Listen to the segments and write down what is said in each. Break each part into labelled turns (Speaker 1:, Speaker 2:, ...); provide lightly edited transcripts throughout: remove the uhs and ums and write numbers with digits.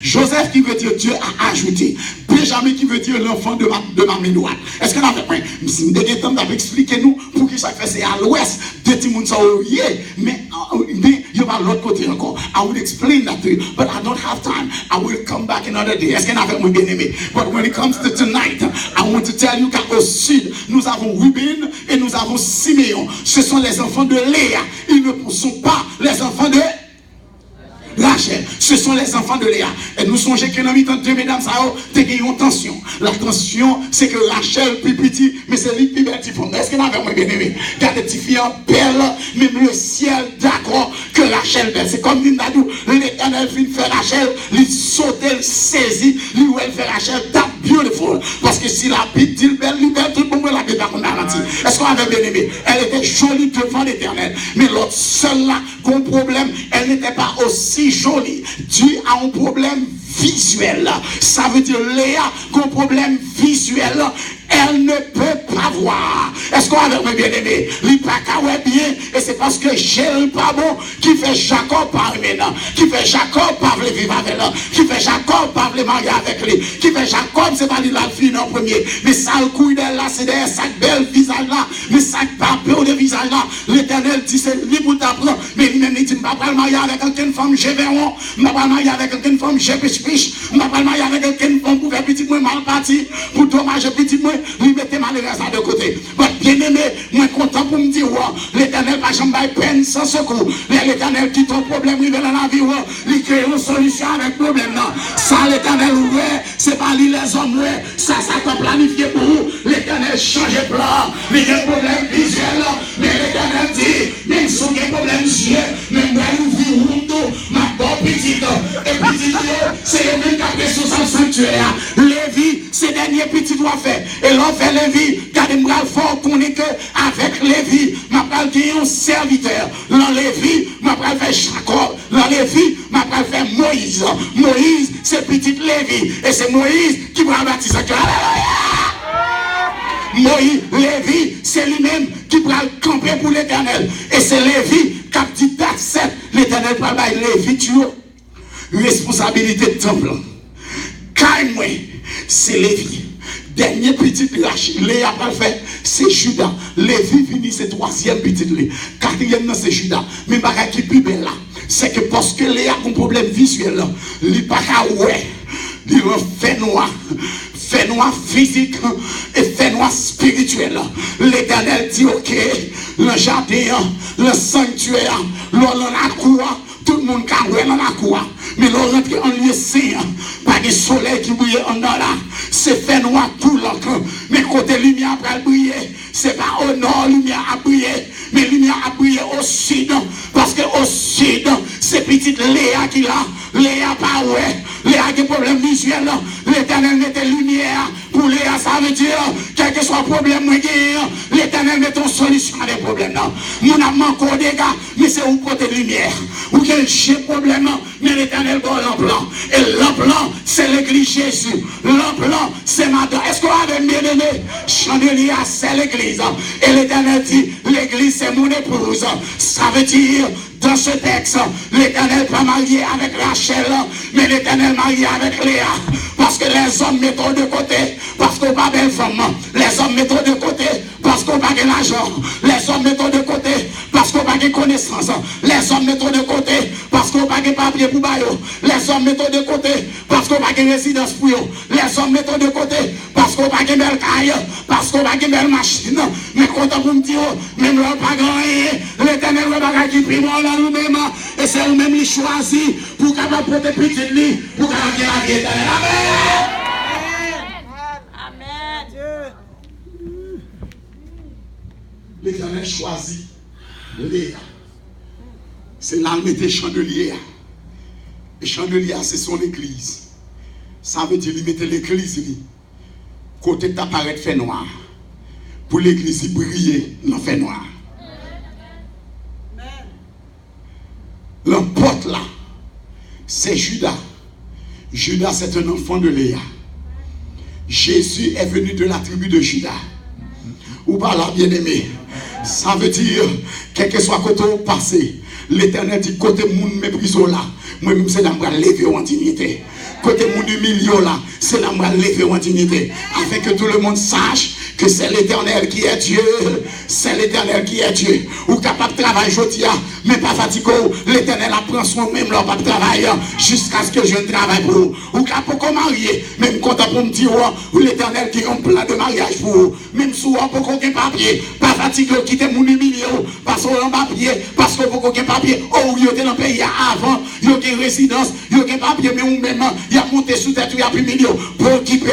Speaker 1: Joseph qui veut dire Dieu a ajouté. Benjamin qui veut dire l'enfant de ma main droite. Est-ce que nous avons si nous avons expliqué nous pour qui ça fait c'est à l'ouest de Timoun Saourié, mais il va l'autre côté encore. I will explain that to you, but I don't have time. I will come back another day. Est-ce que nous avons bien aimé? But when it comes to tonight, I want to tell you qu'au sud, nous avons Ruben et nous avons Siméon. Ce sont les enfants de Léa. Ils ne sont pas les enfants de Rachel, ce sont les enfants de Léa. Et nous songeons que dans le temps de mesdames, ça a une tension. La tension, c'est que Rachel, plus petit, mais c'est lui qui est petit. Est-ce que nous avons bien aimé? Regardez, petite fille en belle, même le ciel, d'accord, que Rachel belle. C'est comme Nindadou, l'Éternel vient faire Rachel, il saute, il saisit, lui où elle fait Rachel, that's beautiful. Parce que si la petite dit belle, tout le monde la belle qu'on a garanti. Est-ce qu'on avait bien aimé? Elle était jolie devant l'Éternel. Mais l'autre seule là, qu'on problème, elle n'était pas aussi jolie, dû à un problème visuel. Ça veut dire Léa, qu'un problème visuel, elle ne peut pas voir. Est-ce qu'on avait bien aimé? Il pas bien, et c'est parce que j'ai le pas bon qui fait Jacob par maintenant, qui fait Jacob par le vivre avec elle, qui fait Jacob par le marier avec lui, qui fait Jacob, c'est pas lui la fille en premier, mais ça le couille d'elle là, c'est derrière ça bel visage là, mais ça pas peur de visage là. L'Éternel dit c'est lui pour t'apprendre, mais lui-même il dit pas pas le marier avec quelqu'un femme j'ai verron, pas pas le marier avec quelqu'un femme j'ai piche, pas pas le marier avec quelqu'un femme pour faire petit moi mal parti, pour dommager petit moi, lui mettez malheureux ça de côté. Bien aimé, moi content pour me dire, l'Éternel va jamais peine sans secours. L'Éternel qui ton problème, il est dans la vie, il crée une solution avec le problème. Ça, l'Éternel, c'est pas lui les hommes, ça t'a planifié pour vous. L'Éternel change de plan. Il y a un problème visuel, mais l'Éternel dit, même si il y a un problème visuel, même moi, nous vivons ma bonne petite. Et petite, c'est le même qui a pris sous le sanctuaire. Lévi, c'est dernier petit doit faire. Et l'on fait Lévi, gardez-moi fort. On est que avec Lévi, ma pral dit un serviteur. Dans Lévi, ma pral fait Jacob. Dans Lévi, ma pral fait Moïse. Moïse, c'est petit Lévi. Et c'est Moïse qui va baptiser. Moïse, Lévi, c'est lui-même qui va camper pour l'Éternel. Et c'est Lévi qui a dit d'accepter l'Éternel pour Lévi, tu as responsabilité de temple. Kaïmoué, c'est Lévi. Dernier petit Léa pas fait, c'est Judas. Lévi finit c'est troisième petit Léa. Quatrième c'est Judas. Mais bagage qui plus belle là, c'est que parce que Léa a un problème visuel là, il pas ouais, il fait noir physique et fait noir spirituel. L'Éternel dit ok, le jardin, le sanctuaire, la cour, tout le monde qui est dans la cour. Mais l'on rentre en lieu saint, pas de soleil qui brille en là. C'est fait noir tout l'encre. Mais côté lumière après briller, c'est pas au nord lumière a brillé, mais lumière a brillé au sud. Parce que au sud, c'est petite Léa qui l'a. Léa pas ouais. Léa qui a problème visuel. L'Éternel mettait lumière pour Léa, ça veut dire, quel que soit le problème, l'Éternel met une solution à des problèmes. Mon amant encore des gars, mais c'est où côté lumière. Ou quel problème, mais l'Éternel va l'emplan. Et l'emplan, c'est l'église Jésus. L'emplan, c'est madame. Est-ce qu'on avait bien aimé? Chandelier, c'est l'église. Et l'Éternel dit, l'église, c'est mon épouse. Ça veut dire, dans ce texte, l'Éternel pas marié avec Rachel, mais l'Éternel marié avec Léa. Parce que les hommes mettent de côté, parce qu'on n'a pas belle femme. Les hommes mettent de côté, parce qu'on n'a pas l'argent. Les hommes mettent de côté, parce qu'on n'a pas de connaissance. Les hommes mettent de côté, parce qu'on n'a pas de papier pour bailler. Les hommes mettent de côté, parce qu'on n'a pas de résidence pour eux. Les hommes mettent de côté, parce qu'on n'a pas de belle caille, parce qu'on n'a pas de belle machine. Mais quand on me dit, même l'on n'a pas grand l'Éternel n'a pas qui prie moi là nous-mêmes. Et c'est nous-mêmes qui choisit pour capable porter petit lit, pour capable la vie éternelle. Amen. L'Éternel choisit Léa. C'est là où il mettait chandelier. Et chandelier, c'est son église. Ça veut dire qu'il mettait l'église. Côté t'apparaît fait noir. Pour l'église, il brille dans fait noir. L'emporte là, c'est Judas. Judas, c'est un enfant de Léa. Jésus est venu de la tribu de Judas. Ou par là, bien-aimé. Ça veut dire, quel que soit côté au passé, l'Éternel dit côté moun méprisons là. Moi-même, c'est d'avoir lever en dignité. Côté mon milieu là, c'est là moi lever en dignité. Afin que tout le monde sache que c'est l'Éternel qui est Dieu. C'est l'Éternel qui est Dieu. Ou capable de travailler aujourd'hui, mais pas fatigué. L'Éternel apprend son même leur pas de travail jusqu'à ce que je ne travaille pour vous. Ou capable de marier, même content pour me dire, ou l'Éternel qui a un plan de mariage pour vous. Même si vous n'avez pas de papier, pas fatigué, quittez mon milieu, parce que vous n'avez pas papier, parce que vous n'avez pas papier. Oh, vous êtes dans le pays avant, vous avez une résidence, vous avez papier, mais vous-même, il a monté sous tête, il a pris milieu pour occuper,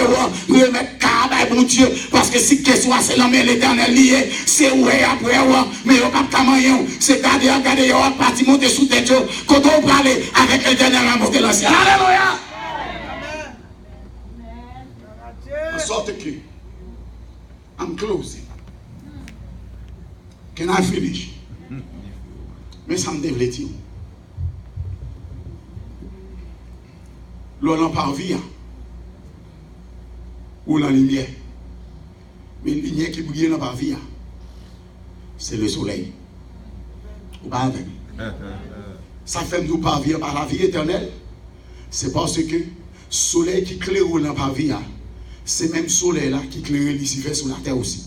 Speaker 1: remettre cabane, mon Dieu, parce que si question c'est l'homme l'Éternel lié, c'est ouais après, mais vous n'avez pas de moyen, c'est garder, vous avez parti monter sous tête, quand on parle avec l'Éternel à monter dans le ciel. Alléluia! En sorte que, I'm closing. Can I finish? Mais ça me développe. L'on par vie ou la lumière. Mais la lumière qui brille dans la vie, c'est le soleil. Ou pas avec. Ça fait nous par vie par la vie éternelle. C'est parce que le soleil qui éclaire dans la vie, c'est même le soleil là qui éclaire Lucifer sur la terre aussi.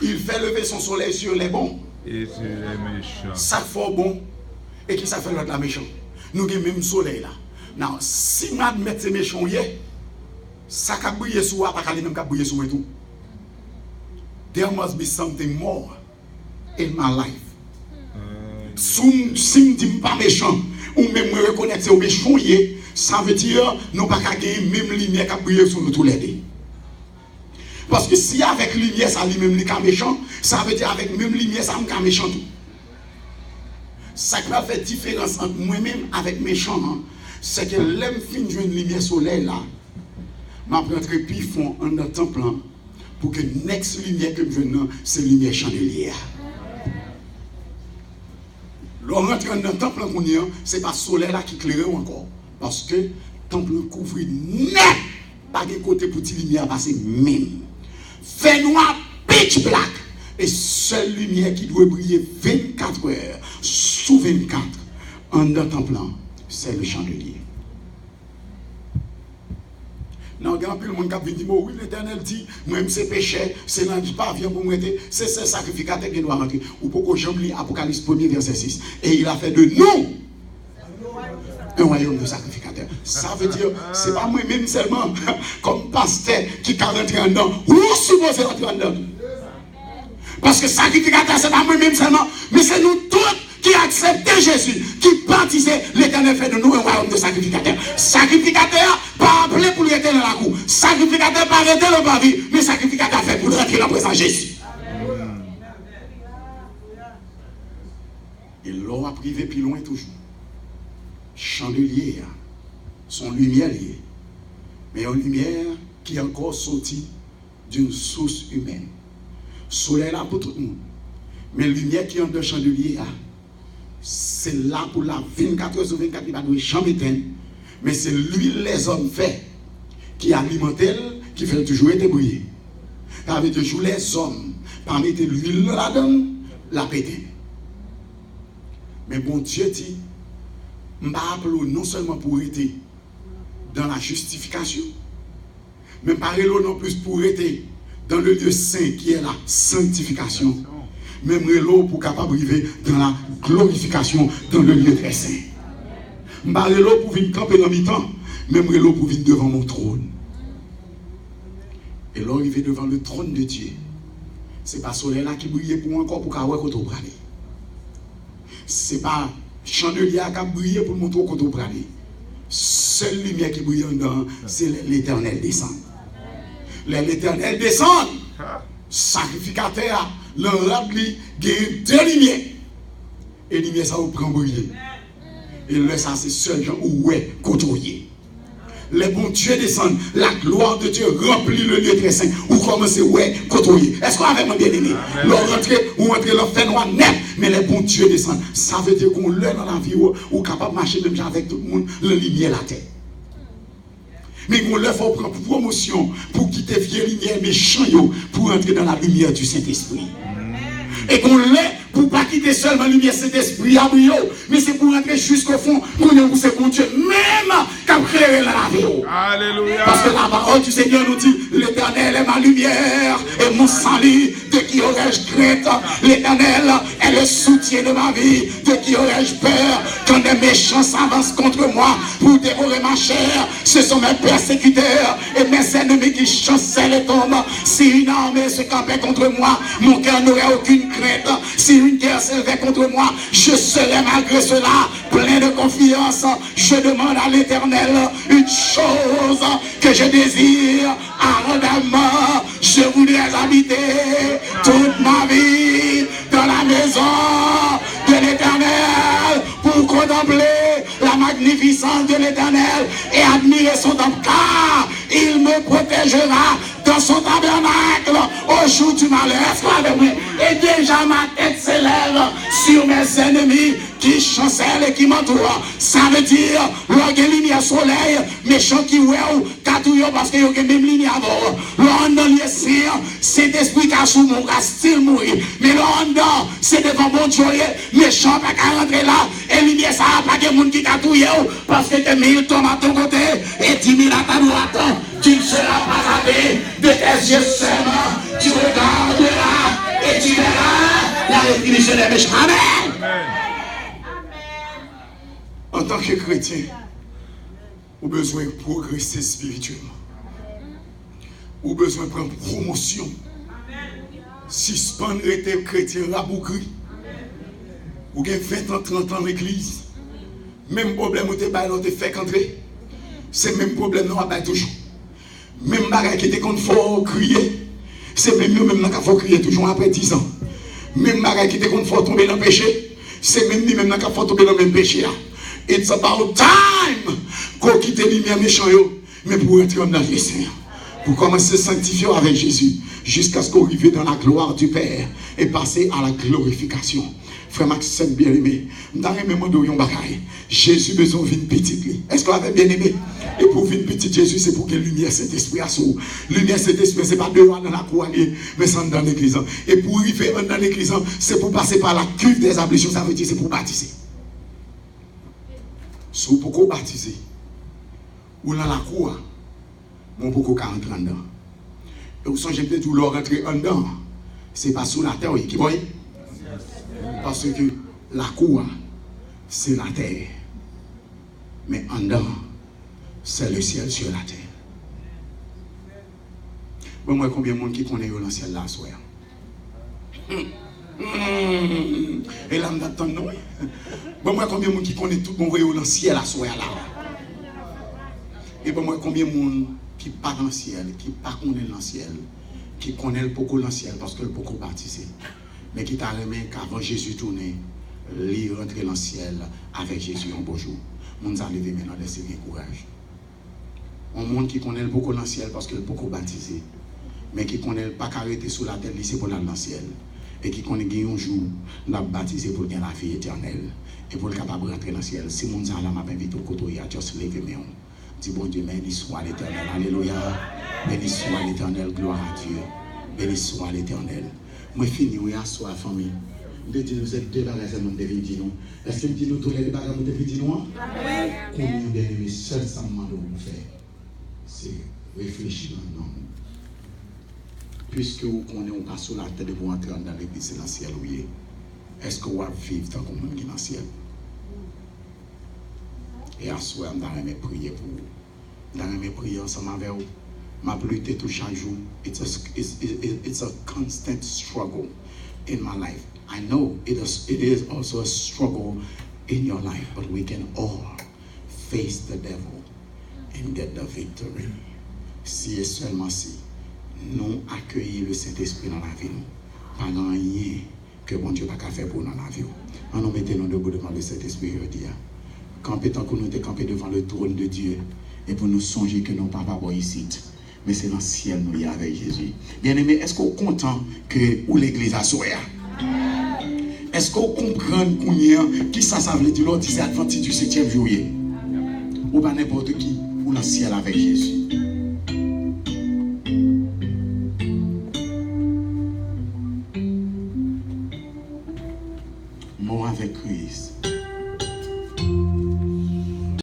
Speaker 1: Il fait lever son soleil sur les bons
Speaker 2: et sur les méchants.
Speaker 1: Ça fait bon et qui ça fait l'autre la méchant. Nous avons même soleil là. Non, si nous admettons ces méchants, ça va briller sur toi, pas même briller sur tout. There must be something more in my life. Si je ne dis pas méchant, ou même me reconnaître au méchant, ça veut dire nous ne pouvons pas gagner même lumière qui brille sur nous tous les deux. Parce que si avec lumière ça lui même les méchant, ça veut dire avec même lumière ça me méchant tout. Ça qui va faire différence entre moi-même avec méchant, c'est que l'aime fin de une lumière soleil là, m'a rentré puis fond en notre temple pour que next lumière que je veux c'est lumière chandelière. L'on rentre dans le temple qu'on y a, c'est pas soleil là qui éclaire encore parce que le temple couvre net pas de côté pour la lumière passer même. Fait noir, pitch black. Et seule lumière qui doit briller 24 heures sous 24 en notre temple, c'est le chandelier. Non, il y a plus de monde qui dit, oui, l'Éternel dit, moi-même c'est péché, c'est dans le pavillon pour moi, c'est ce sacrificateur qui doit rentrer. Ou pourquoi j'aime lire Apocalypse 1er verset 6. Et il a fait de nous un royaume de sacrificateurs. Ça veut dire, c'est pas moi-même seulement, comme pasteur qui est rentré en dedans, ou supposé rentrer en dedans. Parce que sacrificateur, c'est pas moi-même seulement, mais c'est nous tous qui acceptons Jésus, qui baptisons l'Éternel fait de nous un royaume de sacrificateurs. Sacrificateur, pas appelé pour rester dans la cour. Sacrificateur, pas rester dans la vie, mais sacrificateur fait pour rentrer dans la présence de Jésus. Et l'on a privé plus loin toujours. Chandelier, son lumière liée, mais une lumière qui est encore sortie d'une source humaine. Soleil là pour tout le monde, mais lumière qui est en de chandelier, c'est là pour la 24 heures sur 24, il va nous jamais éteindre, mais c'est l'huile les hommes fait qui alimente elle, qui fait toujours être briller. Ça veut dire toujours les hommes, par mettre l'huile là-dedans, la péter. Mais bon Dieu dit, je ne non seulement pour être dans la justification, mais pas non plus pour être dans le lieu saint qui est la sanctification. Même pour capable arriver dans la glorification dans le lieu très saint. Je ne pour venir camper dans mi-temps, même pour venir devant mon trône. Et là, arriver devant le trône de Dieu, ce n'est pas le soleil là qui brille pour encore pour qu'on voit qu'on ce n'est pas chandelier qui a brillé pour montrer qu'on peut aller. Seule lumière qui brille dedans, c'est l'Éternel descend. L'Éternel descend. Sacrificateur, le rempli, gagne deux lumières. Et lumière, ça vous prend briller. Et là, ça, c'est seul gens où est côtoyer. Les bons dieux descendent, la gloire de Dieu remplit le lieu très saint. Ou commencez ouais côtoyer. Est-ce qu'on avait mon bien aimé? Ou rentrer le fait noir net, mais les bons dieux descendent. Ça veut dire qu'on l'est dans la vie ou capable de marcher même avec tout le monde, le lumière la terre. Mais qu'on leur faut prendre promotion pour quitter vieille lumière méchant pour entrer dans la lumière du Saint-Esprit. Et qu'on l'ait pour pas quitter seulement la lumière, cet esprit à brio, mais c'est pour entrer jusqu'au fond, pour nous pousser pour Dieu, même quand créer la vie.
Speaker 2: Alléluia.
Speaker 1: Parce que la parole du Seigneur nous dit, l'Éternel est ma lumière et mon salut, de qui aurais-je crainte? L'Éternel est le soutien de ma vie, de qui aurais-je peur? Quand des méchants s'avancent contre moi pour dévorer ma chair, ce sont mes persécuteurs et mes ennemis qui chancellent et tombent. Si une armée se campait contre moi, mon cœur n'aurait aucune crainte. Si une guerre s'élevait contre moi, je serais malgré cela plein de confiance. Je demande à l'Éternel une chose que je désire ardemment. Je voudrais habiter toute ma vie dans la maison de l'Éternel pour contempler la magnificence de l'Éternel et admirer son temple, car il me protégera dans son tabernacle au jour du malheur. Et déjà ma tête s'élève sur mes ennemis qui chancellent et qui m'entourent. Ça veut dire, lorsqu'il y a lumière soleil, méchant qui ouè ou katouillent parce qu'il y a même lumière avant. Lorsqu'il y a cet esprit qui a sous mon gars, style mourir. Mais lorsqu'il c'est devant mon Dieu, méchant pas qu'à rentrer là, et lumière ça n'a pas de monde qui katouille parce que tes 1000 tombent à ton côté et 10 000 à ta droite. Tu ne seras pas raté de tes yeux seulement. Tu regarderas et tu verras la rétribution des méchants. Amen. En tant que chrétien, vous avez besoin de progresser spirituellement. Vous avez besoin de prendre promotion. Suspendre les chrétiens rabougris. Vous avez 20 ans, 30 ans dans l'église. Même problème où vous avez fait entrer. C'est le même problème nous avons toujours. Même bagaille qui était qu'on faut crier. C'est même nous même qu'il faut crier toujours après 10 ans. Même bagaille qui était qu'on faut tomber dans le péché. C'est même nous même qu'il faut tomber dans le même péché. It's about time qu'on quitte les lumières méchants, mais pour entrer dans le Seigneur. Pour commencer à sanctifier avec Jésus, jusqu'à ce qu'on arrive dans la gloire du Père et passer à la glorification. Frère Maxime bien-aimé, dans le même moment où Jésus a besoin d'une petite. Est-ce qu'on avait bien aimé? Et pour une petite Jésus, c'est pour que la lumière, cet esprit à sous. Lumière, cet esprit, ce n'est pas dehors dans la cour, mais c'est dans l'église. Et pour arriver dans l'église, c'est pour passer par la cuve des ablutions, ça veut dire c'est pour baptiser. Si vous pouvez baptiser, ou dans la cour, vous pouvez rentrer en dedans. Et vous songez peut-être où l'on rentre en dedans, ce n'est pas sous la terre, qui voyez? Parce que la cour, c'est la terre. Mais en dedans, c'est le ciel sur la terre. Bon, moi, combien de monde qui connaît dans le ciel là, soir? Et là, on attend nous. Bon, moi, combien de monde qui connaît tout mon voyage dans le ciel là, soir là? Et bon, moi, combien de monde qui part dans le ciel, qui pas connaît dans le ciel, qui connaît beaucoup dans le ciel parce que le beaucoup baptisé, mais qui t'a remis qu'avant Jésus tourner, lui rentrer dans le ciel avec Jésus un beau jour. Nous allons lever maintenant de servir courage. Un monde qui connaît beaucoup dans le ciel parce que le beaucoup baptisé, mais qui connaît pas qu'arrêter sous la terre, c'est pour aller dans le ciel. Et qui connaît un jour, l'a baptisé pour gagner la vie éternelle. Et pour le capable de rentrer dans le ciel. Si mon Zala m'a invité au côté, just leave me. Dis bon Dieu, béni soit l'Éternel. Alléluia. Béni soit l'Éternel. Gloire à Dieu. Béni soit l'Éternel. Moi, fini, oui, à soi, famille. De dire nous êtes deux bagages à nous devez dire nous. Est-ce que nous disons tous les bagages à nous devez dire nous? Combien d'ennemis seul ça demande de vous faire? C'est réfléchir dans nous. Puisque vous connaissez pas sur la tête de vous entrer dans l'église dans le ciel, oui. Est-ce que vous allez vivre tant que vous êtes dans le ciel? Et à soi, je vais prier pour vous. Je vais prier ensemble avec vous. Je vais lutter tout chaque jour. It's a constant struggle in my life. I know it is also a struggle in your life, but we can all face the devil and get the victory. Si et seulement si nous accueillons le Saint-Esprit dans la vie, pas rien que bon Dieu n'a qu'à faire pour nous dans la vie. Nous mettons debout devant le Saint-Esprit, je dis, camper tant que nous sommes campés devant le trône de Dieu, et pour nous songer que nous ne sommes pas ici, mais c'est dans le ciel nous y est avec Jésus. Bien-aimé, est-ce qu'on est content que où l'église a sourire? Est-ce qu'on comprend qui ça veut dire? C'est Adventiste du 7e juillet. Ou pas n'importe qui, ou dans le ciel avec Jésus.